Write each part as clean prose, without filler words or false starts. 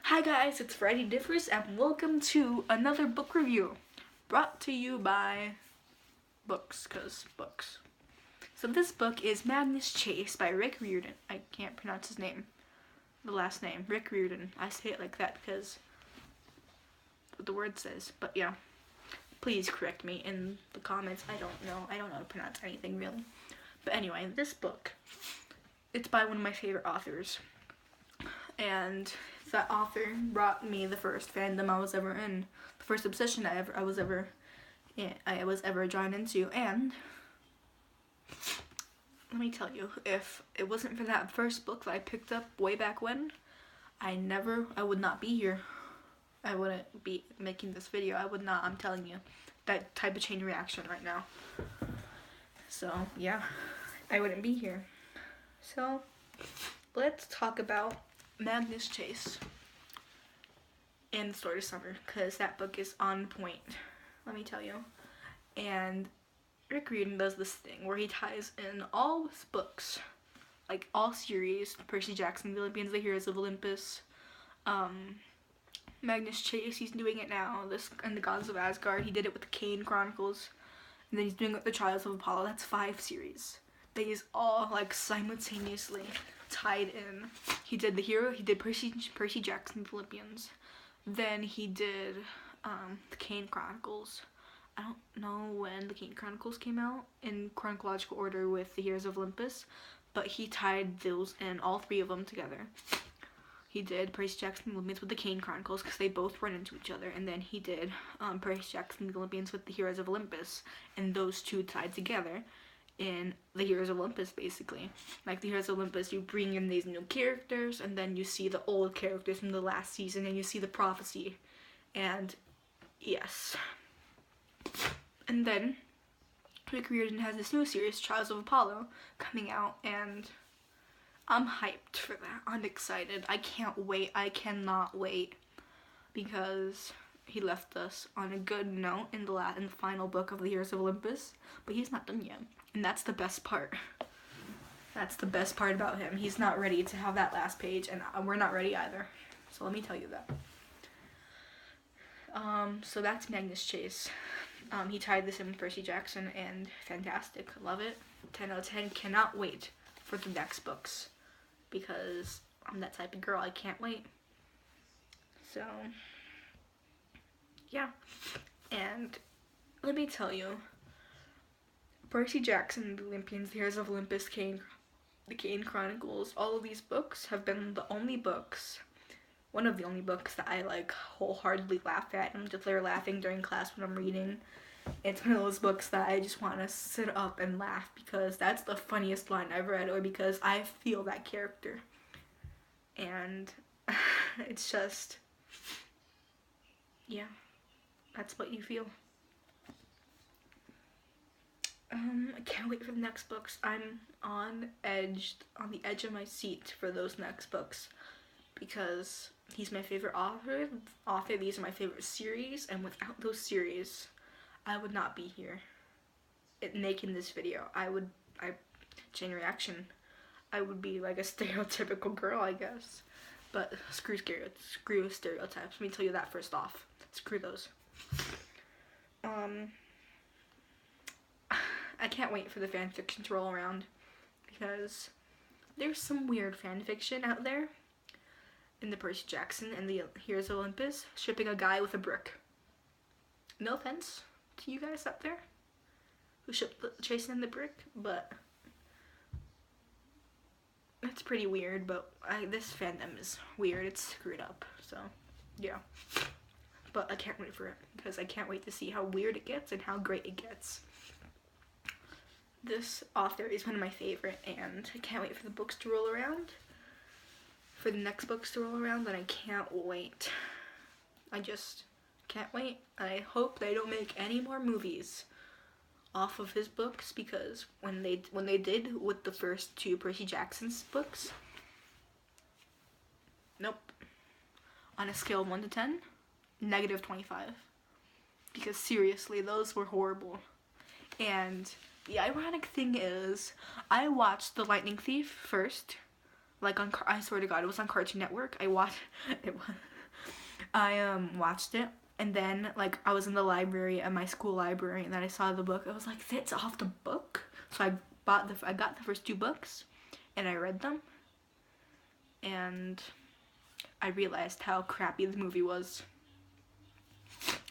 Hi guys, it's VarietyDiffers and welcome to another book review brought to you by books, cause books. So this book is Magnus Chase by Rick Riordan. I can't pronounce his name, the last name, Rick Riordan. I say it like that because what the word says, but yeah. Please correct me in the comments. I don't know how to pronounce anything really. But anyway, this book, it's by one of my favorite authors. And that author brought me the first fandom I was ever in, the first obsession I was ever drawn into. And let me tell you, if it wasn't for that first book that I picked up way back when, I would not be here. I wouldn't be making this video. I would not. I'm telling you, that type of chain reaction right now. So yeah, I wouldn't be here. So let's talk about Magnus Chase and The Sword of Summer, because that book is on point, let me tell you. And Rick Riordan does this thing where he ties in all his books, like all series, Percy Jackson, the Olympians, the Heroes of Olympus, Magnus Chase, he's doing it now, and the Gods of Asgard. He did it with the Kane Chronicles, and then he's doing it with the Trials of Apollo. That's 5 series. They is all like simultaneously tied in. He did Percy Jackson, the Olympians. Then he did the Kane Chronicles. I don't know when the Kane Chronicles came out in chronological order with the Heroes of Olympus, but he tied those in, all 3 of them together. He did Percy Jackson, the Olympians with the Kane Chronicles because they both run into each other, and then he did Percy Jackson, the Olympians with the Heroes of Olympus, and those 2 tied together in the Heroes of Olympus, basically. Like the Heroes of Olympus, you bring in these new characters, and then you see the old characters from the last season, and you see the prophecy. And yes. And then Rick Riordan has this new series, Trials of Apollo, coming out, and I'm hyped for that. I'm excited. I can't wait. I cannot wait, because he left us on a good note in the final book of the Heroes of Olympus, but he's not done yet. And that's the best part. That's the best part about him. He's not ready to have that last page, and we're not ready either. So let me tell you that. So that's Magnus Chase. He tied this in with Percy Jackson, and fantastic. Love it. 10 out of 10. Cannot wait for the next books, because I'm that type of girl. I can't wait. So yeah. And let me tell you, Percy Jackson, the Olympians, the Heroes of Olympus, the Kane Chronicles, all of these books have been one of the only books that I like wholeheartedly laugh at and declare laughing during class when I'm reading. It's one of those books that I just want to sit up and laugh because that's the funniest line I've read, or because I feel that character. And it's just, yeah, that's what you feel. I can't wait for the next books. I'm on the edge of my seat for those next books, because he's my favorite author. These are my favorite series, and without those series, I would not be here making this video. Chain reaction, I would be like a stereotypical girl, I guess. But screw stereotypes. Let me tell you that first off. Screw those. I can't wait for the fanfiction to roll around, because there's some weird fanfiction out there in the Percy Jackson and the Heroes of Olympus shipping a guy with a brick. No offense to you guys out there who ship Jason and the brick, but it's pretty weird. But this fandom is weird. It's screwed up. So yeah. But I can't wait for it, because I can't wait to see how weird it gets and how great it gets. This author is one of my favorite, and I can't wait for the books to roll around. For the next books to roll around, and I can't wait. I just can't wait. I hope they don't make any more movies off of his books, because when they did with the first 2 Percy Jackson's books, nope. On a scale of 1 to 10, -25. Because seriously, those were horrible. And the ironic thing is, I watched The Lightning Thief first, Like I swear to God, it was on Cartoon Network. I watched it. I watched it, and then like I was in the library at my school library, and then I saw the book. I was like, that's off the book. So I got the first 2 books, and I read them, and I realized how crappy the movie was.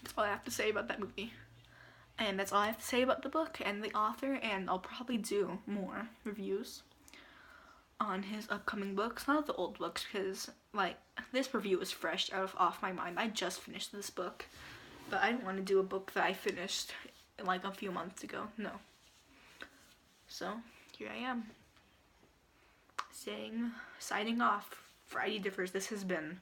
That's all I have to say about that movie. And that's all I have to say about the book and the author, and I'll probably do more reviews on his upcoming books, not the old books, because like this review is fresh off my mind. I just finished this book, but I didn't want to do a book that I finished like a few months ago. No. So here I am, signing off. VarietyDiffers. This has been